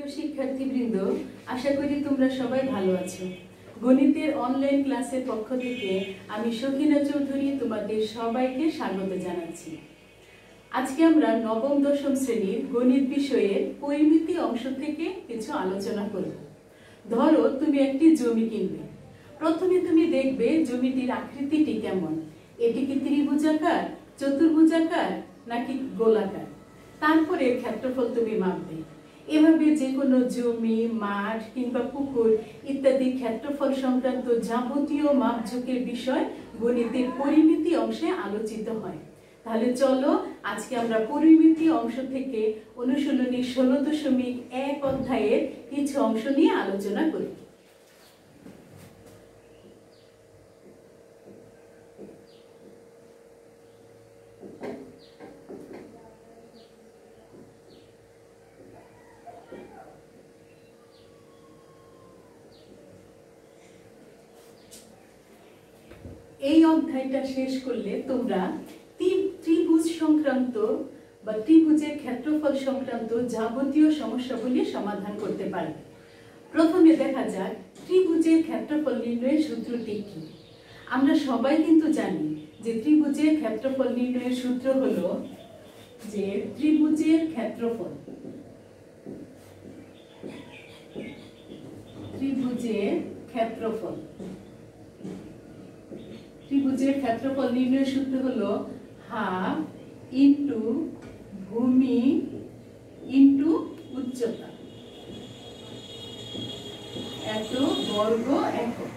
প্রিয় শিক্ষার্থীবৃন্দ, আশা করি তোমরা সবাই ভালো আছো। গণিতের অনলাইন ক্লাসের পক্ষ থেকে আমি সখিনা চৌধুরী তোমাদের সবাইকে স্বাগত জানাচ্ছি। আজকে আমরা নবম দশম শ্রেণীর গণিত বিষয়ের পরিমিতি অংশ থেকে কিছু আলোচনা করব। ধরো তুমি একটি জমি কিনবে। প্রথমে তুমি দেখবে জমিটির আকৃতিটি কেমন, এটি কি ত্রিভুজাকার, চতুর্ভুজাকার নাকি গোলাকার। তারপরে ক্ষেত্রফল তুমি মাপবে। এভাবে যে কোনো জমি, মাঠ কিংবা পুকুর ইত্যাদি ক্ষেত্রফল সংক্রান্ত যাবতীয় মাপঝোঁকের বিষয় গণিতের পরিমিতি অংশে আলোচিত হয়। তাহলে চলো আজকে আমরা পরিমিতি অংশ থেকে অনুশীলনী 16.1 অধ্যায়ের কিছু অংশ নিয়ে আলোচনা করি। এই অধ্যায়টা শেষ করলে তোমরা ত্রিভুজ সংক্রান্ত বা ত্রিভুজের ক্ষেত্রফল সংক্রান্ত যাবতীয় সমস্যাগুলি সমাধান করতে পারবে। প্রথমে দেখা যাক ত্রিভুজের ক্ষেত্রফল নির্ণয়ের সূত্রটি কি। আমরা সবাই কিন্তু জানি যে ত্রিভুজের ক্ষেত্রফল নির্ণয়ের সূত্র হলো যে ত্রিভুজের ক্ষেত্রফল নির্ণয়ের সূত্র হলো হাফ ইন্টু ভূমি ইন্টু উচ্চতা এত বর্গ একক।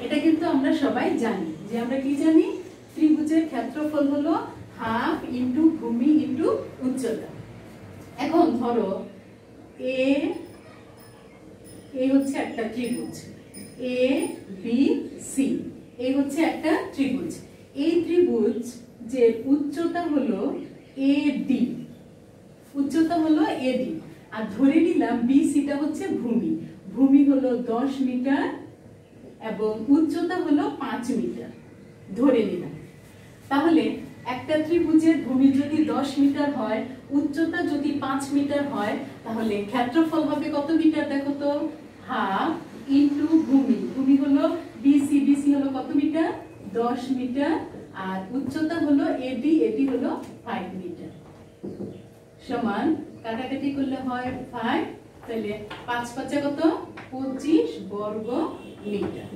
এটা কিন্তু আমরা সবাই জানি যে আমরা কি জানি, ত্রিভুজের ক্ষেত্রফল হলো হাফ ইন্টু ভূমি ইন্টু উচ্চতা। এখন ধরো এ হচ্ছে একটা ত্রিভুজ, এ বি সি, এই হচ্ছে একটা ত্রিভুজ। এই ত্রিভুজ যে উচ্চতা হলো এডি, আর ধরে নিলাম বিসিটা হচ্ছে ভূমি হলো 10 মিটার এবং উচ্চতা হলো 5 মিটার ধরে নিলাম। তাহলে একটা ত্রিভুজের ভূমি যদি 10 মিটার হয়, উচ্চতা যদি 5 মিটার হয়, তাহলে ক্ষেত্রফল হবে কত মিটার? দেখো তো, হাফ ইন্টু ভূমি হলো বিসি হলো কত মিটার? 10 মিটার, আর উচ্চতা হলো এডি হলো 5 মিটার, সমান কাটাকাটি করলে হয় 5, তাহলে 5 5 কত? 25 বর্গ মিটার।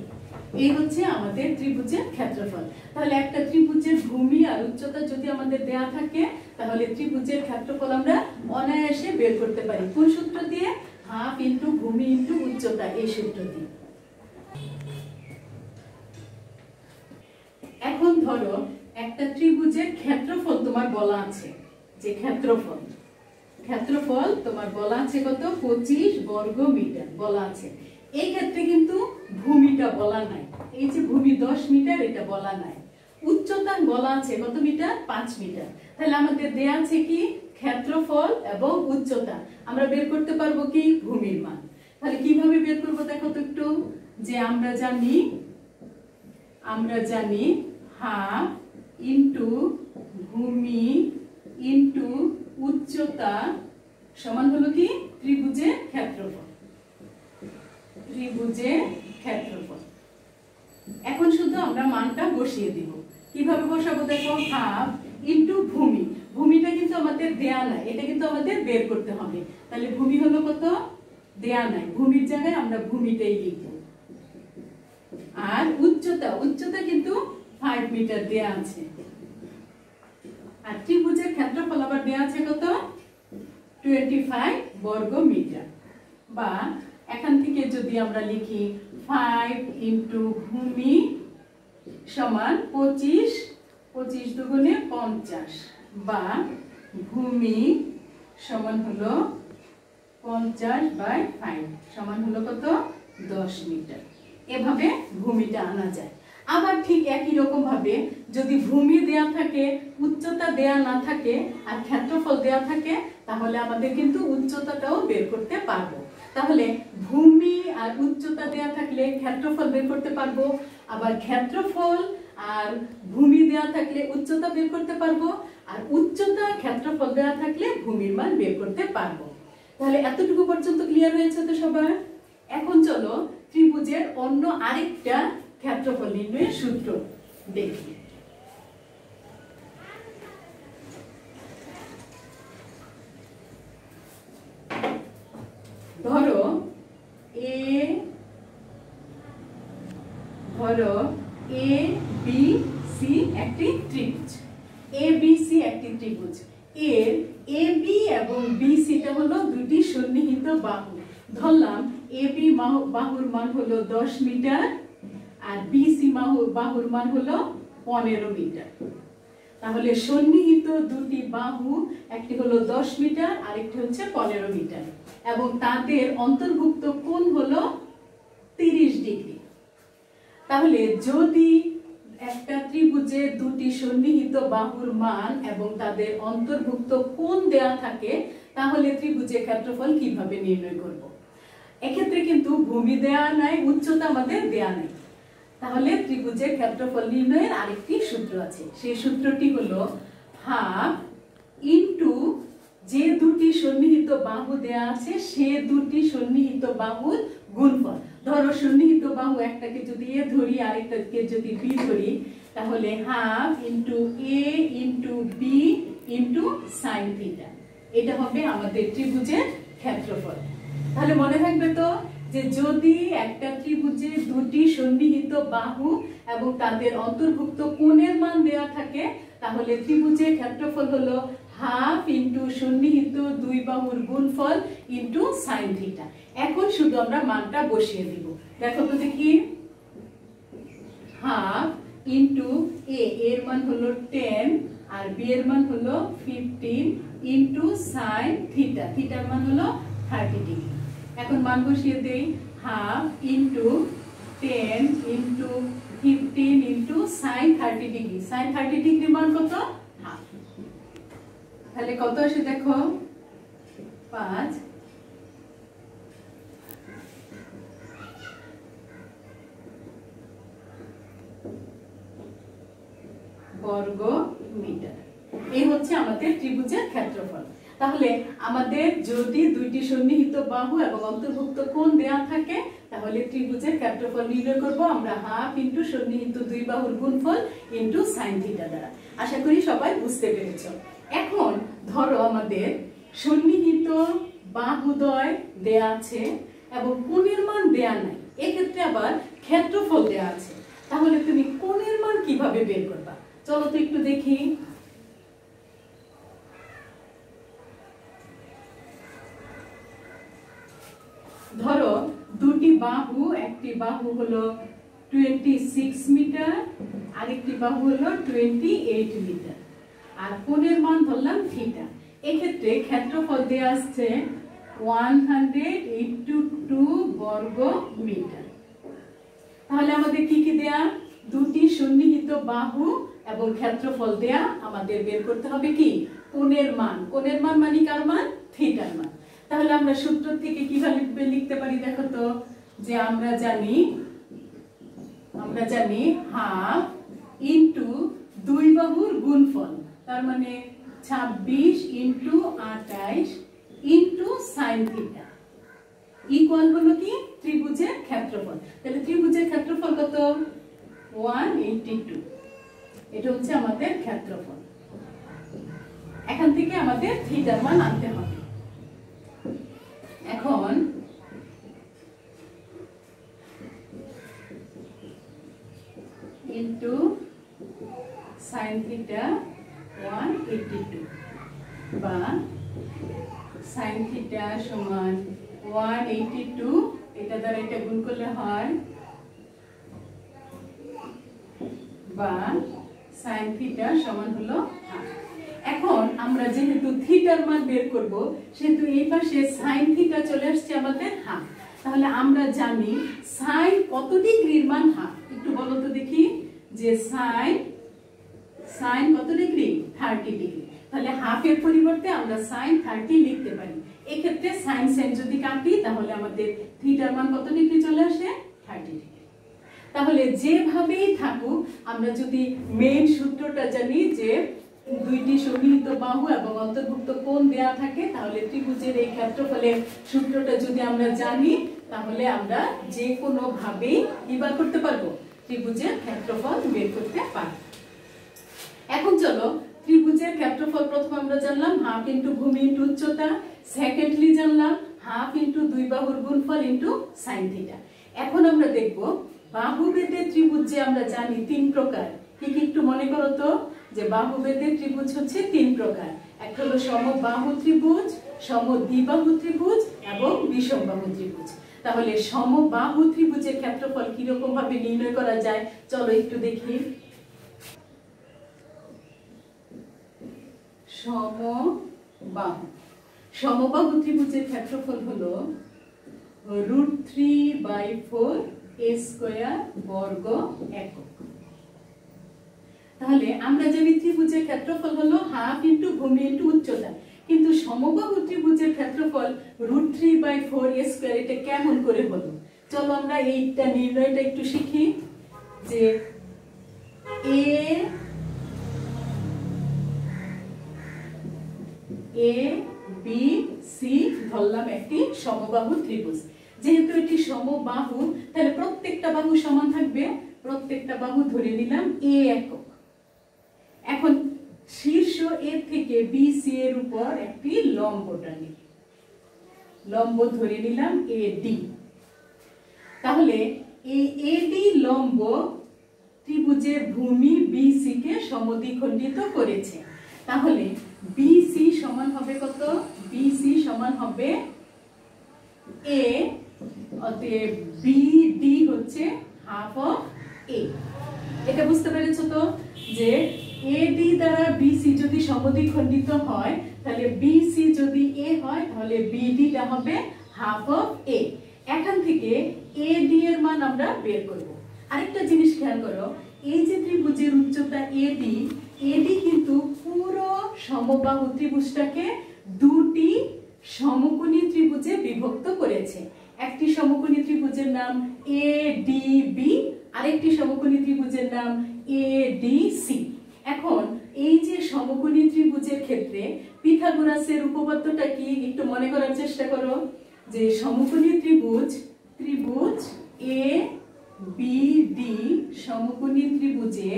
এই হচ্ছে আমাদের ত্রিভুজের ক্ষেত্রফল। তাহলে একটা ত্রিভুজের ভূমি আর উচ্চতা যদি আমাদের দেয়া থাকে, তাহলে ত্রিভুজের ক্ষেত্রফল আমরা অনায়াসে বের করতে পারি। কোন সূত্র দিয়ে? হাফ ইন্টু ভূমি ইন্টু উচ্চতা, এই সূত্র দিয়ে। এখন ধরো একটা ত্রিভুজের ক্ষেত্রফল তোমার বলা আছে, যে ক্ষেত্রফল তোমার বলা আছে কত? 25 বর্গ মিটার বলা আছে। এই ক্ষেত্রে কিন্তু ভূমিটা বলা নাই, এই যে ভূমি 10 মিটার এটা বলা নাই। উচ্চতা বলা আছে কত মিটার? 5 মিটার। তাহলে আমাদের দেয়া আছে কি? ক্ষেত্রফল এবং উচ্চতা। আমরা বের করতে পারবো কি? ভূমির মান। তাহলে কিভাবে বের করবো দেখো তো একটু, যে আমরা জানি হাফ ইন্টু ভূমি ইন্টু উচ্চতা সমান হলো কি? ত্রিভুজের ক্ষেত্রফল। এখন শুধু আমরা মানটা বসিয়ে দিব। কিভাবে বসাবো দেখো, হাফ ইন্টু ভূমিটা কিন্তু আমাদের দেয়া নাই, এটা কিন্তু আমাদের বের করতে হবে। তাহলে ভূমি হলো কত? দেয়া নাই, ভূমির জায়গায় আমরা ভূমিটাই লিখব। আর উচ্চতা কিন্তু 5 মিটার দেয়া আছে। আর ত্রিভুজের ক্ষেত্রফল আবার দেয়া আছে কত? 25 বর্গ মিটার। বা এখান থেকে যদি আমরা লিখি 5 ইন্টু ভূমি সমান 25 দুগুণে 50, বা ভূমি সমান হলো 50/5 সমান হলো কত? 10 মিটার। এভাবে ভূমিটা আনা যায়। আবার ঠিক একই রকম ভাবে যদি ভূমি দেয়া থাকে, উচ্চতা দেয়া না থাকে, আর ক্ষেত্রফল দেয়া থাকে, তাহলে আমাদের কিন্তু উচ্চতাটাও বের করতে পারবো। তাহলে ভূমি আর উচ্চতা দেয়া থাকলে ক্ষেত্রফল বের করতে পারবো, আবার ক্ষেত্রফল আর ভূমি দেয়া থাকলে উচ্চতা বের করতে পারবো, আর উচ্চতা ক্ষেত্রফল দেয়া থাকলে ভূমির মান বের করতে পারবো। তাহলে এতটুকু পর্যন্ত ক্লিয়ার হয়েছে তো সবার? এখন চলো ত্রিভুজের অন্য আরেকটা ক্ষেত্রফল নির্ণয়ের সূত্র দেখি। ধরো এ বি সি একটি ত্রিভুজ, এ বি সি একটি ত্রিভুজ, এর এ বি এবং বি সিটা হলো দুটি সন্নিহিত বাহু। ধরলাম এ বি বাহুর মান হলো 10 মিটার আর বি সি বাহুর মান হলো 15 মিটার। তাহলে সন্নিহিত দুটি বাহু, একটি হলো 10 মিটার আর একটি হচ্ছে 15 মিটার, এবং তাদের অন্তর্ভুক্ত কোণ হলো 30 ডিগ্রি। তাহলে যদি একটা ত্রিভুজে দুটি সন্নিহিত বাহুর মান এবং তাদের অন্তর্ভুক্ত কোণ দেয়া থাকে, তাহলে ত্রিভুজের ক্ষেত্রফল কিভাবে নির্ণয় করব? এক্ষেত্রে কিন্তু ভূমি দেয়া নাই, উচ্চতা আমাদের দেয়া নাই। তাহলে ত্রিভুজের ক্ষেত্রফল নির্ণয়ের আরেকটি সূত্র আছে। সেই সূত্রটি হলো হাফ ইনটু যে দুটি সন্নিহিত বাহু দেয়া আছে সে দুটি সন্নিহিত বাহুর গুণফল। ধরো সন্নিহিত বাহু একটাকে যদি এ ধরি আরেকটাকে যদি বি ধরি, তাহলে half into A into B into sine theta, এটা হবে আমাদের ত্রিভুজের ক্ষেত্রফল। তাহলে মনে থাকবে তো যে যদি একটা ত্রিভুজে দুটি সন্নিহিত বাহু এবং তাদের অন্তর্ভুক্ত কোণের মান দেওয়া থাকে, তাহলে ত্রিভুজের ক্ষেত্রফল হলো হাফ ইনটু সন্নিহিত দুই বাহুর গুণফল ইনটু সাইন থিটা। এখন শুধু আমরা মানটা বসিয়ে দিব। দেখো তো দেখি, হাফ ইনটু এ এর মান হলো 10 আর বি এর মান হলো 15 ইনটু সাইন থিটা, থিটার মান হলো 30 ডিগ্রি। এখন মান বসিয়ে দেই, half into 10 into 15 into sine 30 degree. Sine 30 degree মান কত? হাফ। তাহলে কত আসে দেখো, 5 বর্গ মিটার। এই হচ্ছে আমাদের ত্রিভুজের ক্ষেত্রফল। তাহলে আমাদের যদি দুইটি সন্নিহিত বাহু এবং অন্তর্ভুক্ত কোণ দেয়া থাকে, তাহলে ত্রিভুজের ক্ষেত্রফল নির্ণয় করব আমরা হাফ ইনটু সন্নিহিত দুই বাহুর গুণফল ইনটু সাইন থিটা দ্বারা। আশা করি সবাই বুঝতে পেরেছো। এখন ধরো আমাদের সন্নিহিত বাহুদ্বয় দেয়া আছে এবং কোণের মান দেয়া নাই, এক্ষেত্রে আবার ক্ষেত্রফল দেয়া আছে। তাহলে তুমি কোণের মান কিভাবে বের করবা? চলো তো একটু দেখি। ধরো দুটি বাহু, একটি বাহু হলো 26 মিটার আরেকটি বাহু হলো 28 মিটার, আর কোণের মান ধরলাম থিটা। এক্ষেত্রে ক্ষেত্রফল দেয়া আসছে 182 বর্গ মিটার। তাহলে আমাদের কি কি দেয়া? দুটি সন্নিহিত বাহু এবং ক্ষেত্রফল দেয়া। আমাদের বের করতে হবে কি? কোণের মান। কোণের মান মানে কার মান? থিটার মান। তাহলে আমরা সূত্র থেকে কিভাবে লিখতে পারি দেখো তো, যে আমরা জানি হাফ ইনটু দুই বাহুর গুণফল, তার মানে 26 into 28 into sine theta equal হলো কি? ত্রিভুজের ক্ষেত্রফল। তাহলে ত্রিভুজের ক্ষেত্রফল কত? 182। এটা হচ্ছে আমাদের ক্ষেত্রফল। এখান থেকে আমাদের থিটার মান আনতে হবে। এখন ইনটু সাইন থিটা 182 বা সাইন থিটা সমান 182, এটা দ্বারা এটা গুণ করলে হয়, বা সাইন থিটা সমান হলো হাফ। এখন আমরা যেহেতু থিটার মান বের করব, সেহেতু এই পাশে সাইন থিটা চলে আসছে আমাদের হাফ। তাহলে আমরা জানি সাইন কত ডিগ্রির মান হাফ। একটু বলো তো দেখি, যে সাইন কত ডিগ্রি? 30 ডিগ্রি। তাহলে হাফের পরিবর্তে আমরা সাইন 30 লিখতে পারি। এই ক্ষেত্রে সাইন সাইন যদি কাটি, তাহলে আমাদের থিটার মান কত ডিগ্রি চলে আসে? 30 ডিগ্রি। তাহলে যেভাবেই থাকুক, আমরা যদি মেইন সূত্রটা জানি যে দুইটি সন্নিহিত বাহু এবং অন্তর্ভুক্ত কোণ দেয়া থাকে, তাহলে ত্রিভুজের এই ক্ষেত্রফলের সূত্রটা যদি আমরা জানি তাহলে আমরা যে কোনো ভাবেই কি বার করতে পারবো, ত্রিভুজের ক্ষেত্রফল বের করতে পারবো। এখন চলো ত্রিভুজের ক্ষেত্রফল প্রথম আমরা জানলাম হাফ ইন্টু ভূমি ইন্টু উচ্চতা, সেকেন্ডলি জানলাম হাফ ইন্টু দুই বাহুর গুণফল ইন্টু সাইন থিটা। এখন আমরা দেখব বাহুভেদের ত্রিভুজ যে আমরা জানি তিন প্রকার, কি কি একটু মনে করো তো, যে বাহুভেদের ত্রিভুজ হচ্ছে তিন প্রকার। একটা হলো সমবাহু ত্রিভুজ, সমদ্বিবাহু ত্রিভুজ এবং বিষমবাহু ত্রিভুজ। তাহলে সমবাহু ত্রিভুজের ক্ষেত্রফল কিরকম ভাবে নির্ণয় করা যায় চলো একটু দেখি। সমবাহু ত্রিভুজের ক্ষেত্রফল হলো √3/4 a স্কয়ার বর্গ একক। তাহলে আমরা জানি ত্রিভুজের ক্ষেত্রফল হলো হাফ ইন্টু ভূমি ইন্টু উচ্চতা, কিন্তু সমবাহু ত্রিভুজের ক্ষেত্রফল √3/4 a স্কয়ার, এটা কেমন করে হলো? চলো আমরা এইটা নির্ণয়টা একটু শিখি। যে এ বি সি ধরলাম একটি সমবাহু ত্রিভুজ। যেহেতু এটি সমবাহু তাহলে প্রত্যেকটা বাহু সমান থাকবে, প্রত্যেকটা বাহু ধরে নিলাম এ একক। এখন শীর্ষ এ থেকে বি সি এর উপর একটি লম্ব টানি, লম্ব ধরে নিলাম এডি। তাহলে এই এডি লম্ব ত্রিভুজের ভূমি বিসি কে সমদ্বিখণ্ডিত করেছে। তাহলে বিসি সমান হবে কত? বিসি সমান হবে এ, অতএব বিডি হচ্ছে হাফ অফ এ। এটা বুঝতে পেরেছো তো, যে এডি দ্বারা বিসি যদি সমদ্বিখণ্ডিত হয় তাহলে বিসি যদি এ হয় তাহলে বিডিটা হবে হাফ অফ এ। এখান থেকে এডি এর মান আমরা বের করব। আরেকটা জিনিস খেয়াল করো, এই যে ত্রিভুজের উচ্চতা এডি, এডি কিন্তু পুরো সমবাহু ত্রিভুজটাকে দুটি সমকোণী ত্রিভুজে বিভক্ত করেছে। একটি সমকোণী ত্রিভুজের নাম এডিবি, আরেকটি সমকোণী ত্রিভুজের নাম এডিসি। এখন এই যে সমকোণী ত্রিভুজের ক্ষেত্রে পিথাগোরাসের উপপাদ্যটা কি একটু মনে করার চেষ্টা করো। যে সমকোণী ত্রিভুজ এ বি ডি, সমকোণী ত্রিভুজে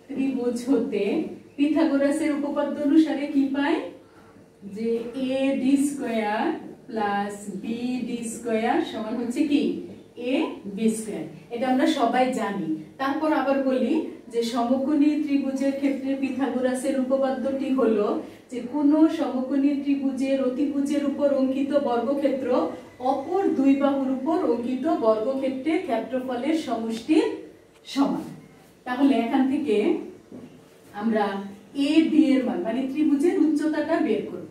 ত্রিভুজ হতে পিথাগোরাসের উপপাদ্য অনুসারে কি পায়? যে A D square plus B D square সমান হচ্ছে কি এ বি স্কয়ার। এটা আমরা সবাই জানি। তারপর আবার বলি যে সমকোণী ত্রিভুজের ক্ষেত্রে পিথাগোরাসের উপপাদ্যটি হলো যে কোন সমকোণী ত্রিভুজের অতিভুজের উপর অঙ্কিত বর্গক্ষেত্র অপর দুই বাহুর উপর অঙ্কিত বর্গক্ষেত্রের ক্ষেত্রফলের সমষ্টির সমান। তাহলে এখান থেকে আমরা এ বি এর মান মানে ত্রিভুজের উচ্চতাটা বের করব।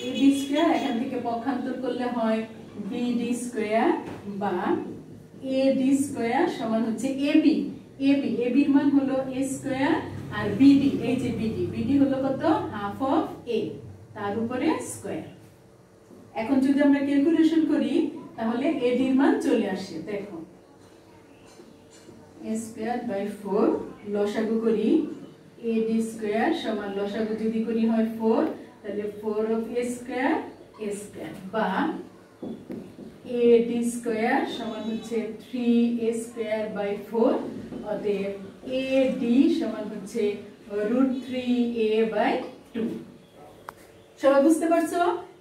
এ বি স্কয়ার এখান থেকে পক্ষান্তর করলে হয় বি ডি স্কয়ার, বা এ ডি স্কয়ার সমান হচ্ছে এবি। এবির মান হলো এ স্কয়ার, আর বিডি, এই যে বিডি হলো কত? হাফ অফ এ, তার উপরে স্কয়ার। এখন যদি আমরা ক্যালকুলেশন করি তাহলে এডির মান চলে আসে। দেখো a স্কয়ার বাই 4, লসাগু করি এডি স্কয়ার সমান লসাগু যদি করি হয় 4, তাহলে 4 অফ a স্কয়ার বা এডি স্কয়ার সমান হচ্ছে 3a স্কয়ার বাই 4, অতএব এডি সমান হচ্ছে √3a বাই 2। সবাই বুঝতে পারছো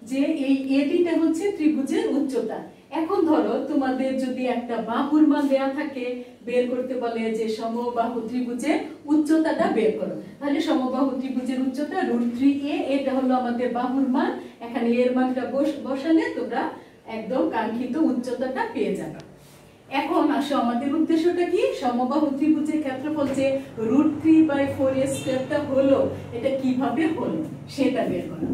যে এই এডিটা হচ্ছে ত্রিভুজের উচ্চতা। এখন ধরো তোমাদের যদি একটা বাহুর মান দেয়া থাকে, বের করতে বলে যে সমবাহু ত্রিভুজের উচ্চতাটা বের করো, তাহলে সমবাহু ত্রিভুজের উচ্চতা √3a, এটা হলো আমাদের বাহুর মান। এখানে এর মানটা বসালে তোমরা একদম কাঙ্ক্ষিত উচ্চতাটা পেয়ে যাবে। এখন আসো আমাদের উদ্দেশ্যটা কি? সমবাহু ত্রিভুজের ক্ষেত্রফল যে √3/4 a স্কয়ারটা হলো, এটা কিভাবে হলো সেটা বের করা।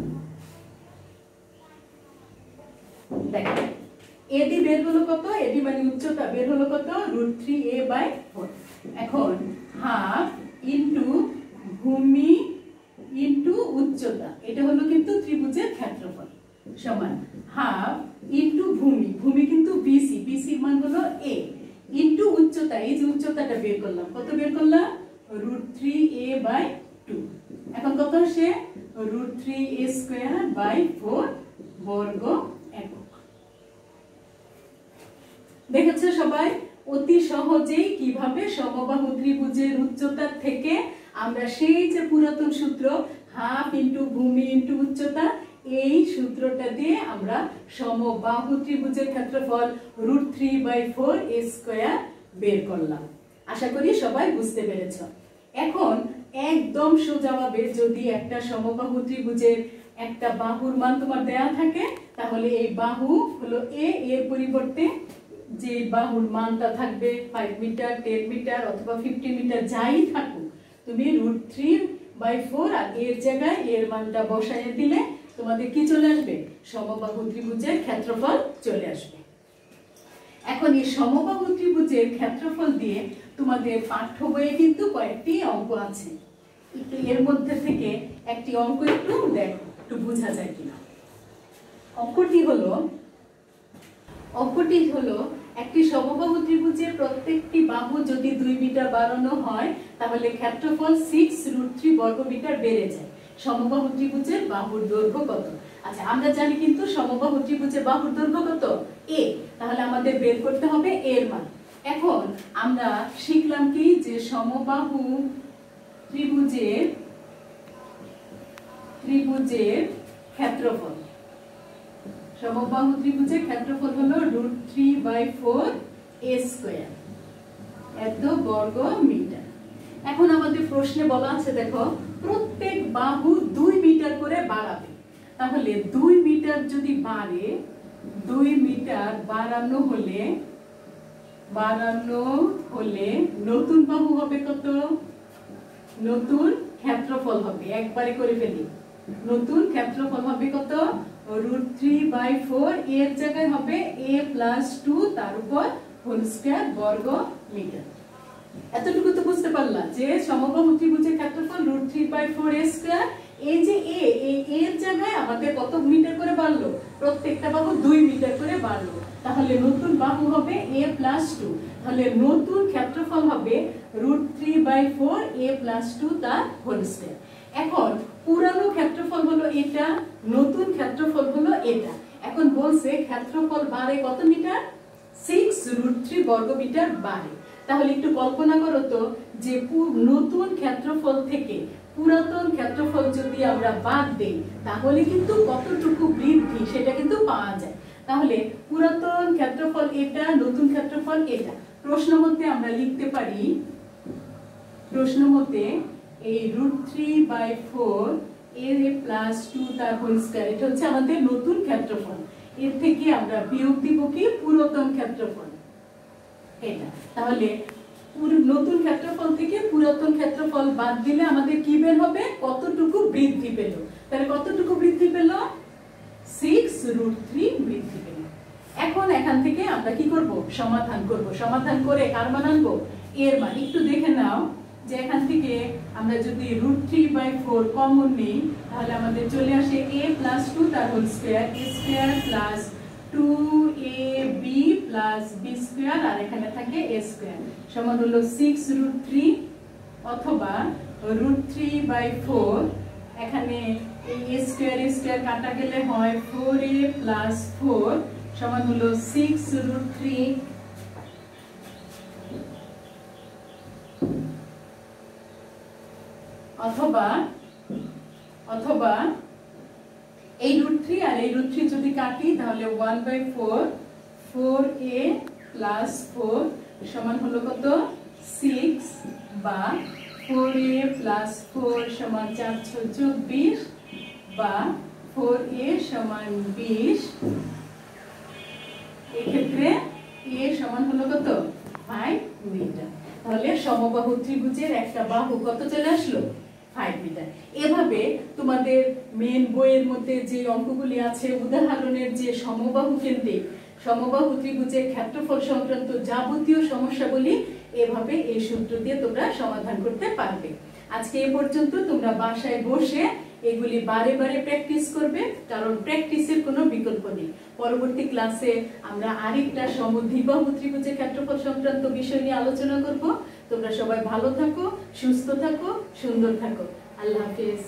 দেখো এডি বের হলো কত? এডি মানে উচ্চতা বের হলো কত? √3a/4। এখন হাফ ইনটু ভূমি ইনটু উচ্চতা, এটা হলো কিন্তু ত্রিভুজের ক্ষেত্রফল, সমান হাফ ইনটু ভূমি কিন্তু বিসির মান হলো এ, উচ্চতা, এই যে উচ্চতাটা বের করলাম, কত বের করলাম √3a/2। এখন কত আসে √3a²/4 বর্গ একক। দেখেছো সবাই অতি সহজেই কিভাবে সমবাহু ত্রিভুজের উচ্চতা থেকে আমরা সেই যে পুরাতন সূত্র হাফ ইন্টু ভূমি ইন্টু উচ্চতা, এই সূত্রটা দিয়ে আমরা সমবাহু ত্রিভুজের ক্ষেত্রফল √3/4a² বের করলাম। আশা করি সবাই বুঝতে পেরেছো। এখন একদম সোজাভাবে যদি একটা সমবাহু ত্রিভুজের একটা বাহুর মান তোমার দেয়া থাকে, তাহলে এই বাহু হলো এ, এর পরিবর্তে যে বাহুর মানটা থাকবে 5 মিটার, 10 মিটার অথবা 50 মিটার যাই থাকুক, তুমি √3/4 আর এর জায়গায় এর মানটা বসায় দিলে তোমাদের কি চলে আসবে, সমবাহু ত্রিভুজের ক্ষেত্রফল চলে আসবে। এখন এই সমবাহু ত্রিভুজের ক্ষেত্রফল দিয়ে তোমাদের পাঠ্য বইয়ে কিন্তু কয়েকটি অঙ্ক আছে। একটু এর মধ্যে থেকে একটি অঙ্ক একটু দেখো, একটু বোঝা যায় কিনা। অঙ্কটি হলো একটি সমবাহু ত্রিভুজের প্রত্যেকটি বাহু যদি 2 মিটার বাড়ানো হয়, তাহলে ক্ষেত্রফল 6√3 বর্গমিটার বেড়ে যায়। সমবাহু ত্রিভুজের বাহুর দৈর্ঘ্য কত? আচ্ছা, আমরা জানি কিন্তু সমবাহু ত্রিভুজের বাহুর দৈর্ঘ্য কত, a। তাহলে আমাদের বের করতে হবে এর মান। এখন আমরা শিখলাম কি যে সমবাহু ত্রিভুজের ক্ষেত্রফল, সমবাহু ত্রিভুজের ক্ষেত্রফল হলো √3/4a², এত বর্গ মিটার। এখন আমাদের প্রশ্নে বলা আছে, দেখো প্রত্যেক বাহু 2 মিটার করে বাড়াবে। তাহলে 2 মিটার যদি বাড়ে, 2 মিটার বাড়ানো হলে নতুন বাহু হবে কত, নতুন ক্ষেত্রফল হবে, একবারে করে ফেলি, নতুন ক্ষেত্রফল হবে কত √3/4, এর জায়গায় হবে a+2 তার উপর হোল স্কয়ার বর্গ মিটার। এতটুকু তো বুঝতে পারলাম যে সমবাহু ত্রিভুজের ক্ষেত্রফল √3/4a²। এই যে এর জায়গায় আমাদের কত মিটার করে বাড়লো, প্রত্যেকটা বাহু 2 মিটার করে বাড়লো। তাহলে নতুন বাহু হবে a+2, তাহলে নতুন ক্ষেত্রফল হবে √3/4a+2 তার হোল স্কয়ার। এখন পুরানো ক্ষেত্রফল হলো এটা, নতুন ক্ষেত্রফল হলো এটা। এখন বলছে ক্ষেত্রফল বাড়ে কত মিটার, 6√3 বর্গমিটার বাড়ে। তাহলে একটু কল্পনা করো তো যে নতুন ক্ষেত্রফল থেকে পুরাতন ক্ষেত্রফল যদি আমরা বাদ দেই, তাহলে কিন্তু কতটুকু বৃদ্ধি সেটা কিন্তু পাওয়া যায়। তাহলে পুরাতন ক্ষেত্রফল এটা, নতুন ক্ষেত্রফল এটা। প্রশ্ন মতে আমরা লিখতে পারি, প্রশ্ন মতে এই √3/4a+2 তার হোল স্কয়ার, এটা হচ্ছে আমাদের নতুন ক্ষেত্রফল। এর থেকে আমরা বিয়োগ দিব কি পুরাতন ক্ষেত্রফল, এটা। তাহলে নতুন ক্ষেত্রফল থেকে পুরাতন ক্ষেত্রফল বাদ দিলে আমাদের কি বের হবে, কতটুকু বৃদ্ধি পেল। তাহলে কতটুকু বৃদ্ধি পেল, 6√3 বৃদ্ধি পেল। এখন এখান থেকে আমরা কি করব, সমাধান করব। সমাধান করে কার মান আনবো, এর মান। একটু দেখে নাও যে এখান থেকে আমরা যদি √3/4 কমন নিই, তাহলে আমাদের চলে আসে a+2 তার whole square, a² + 2ab + b² আর এখানে থাকে a² সমান হলো 6√3, অথবা √3/4 এখানে এই a² কাটা গেলে হয় 4a + 4 সমান হলো 6√3, অথবা এই √3 আর এই √3 যদি কাটি, তাহলে 1/4 4a + 4 সমান হলো কত 6, বা 4a + 4 সমান 4 × 6 = 24, বা 4a সমান 20। এক্ষেত্রে a সমান হলো কত 5 মিটার। তাহলে সমবাহু ত্রিভুজের একটা বাহু কত চলে আসলো, 5 মিটার। এভাবে তোমাদের মেন বইয়ের মধ্যে যে অঙ্কগুলি আছে, উদাহরণের যে সমবাহু কেন্দ্রিক সমবাহু ত্রিভুজের ক্ষেত্রফল সংক্রান্ত যাবতীয় সমস্যাগুলি এভাবে এই সূত্র দিয়ে তোমরা সমাধান করতে পারবে। আজকে এই পর্যন্ত। তোমরা বাসায় বসে এগুলি বারে বারে প্র্যাকটিস করবে, কারণ প্র্যাকটিসের কোনো বিকল্প নেই। পরবর্তী ক্লাসে আমরা আরেকটা সমদ্বিবাহু ত্রিভুজের ক্ষেত্রফল সংক্রান্ত বিষয় নিয়ে আলোচনা করব। তোমরা সবাই ভালো থাকো, সুস্থ থাকো, সুন্দর থাকো। আল্লাহ হাফেজ।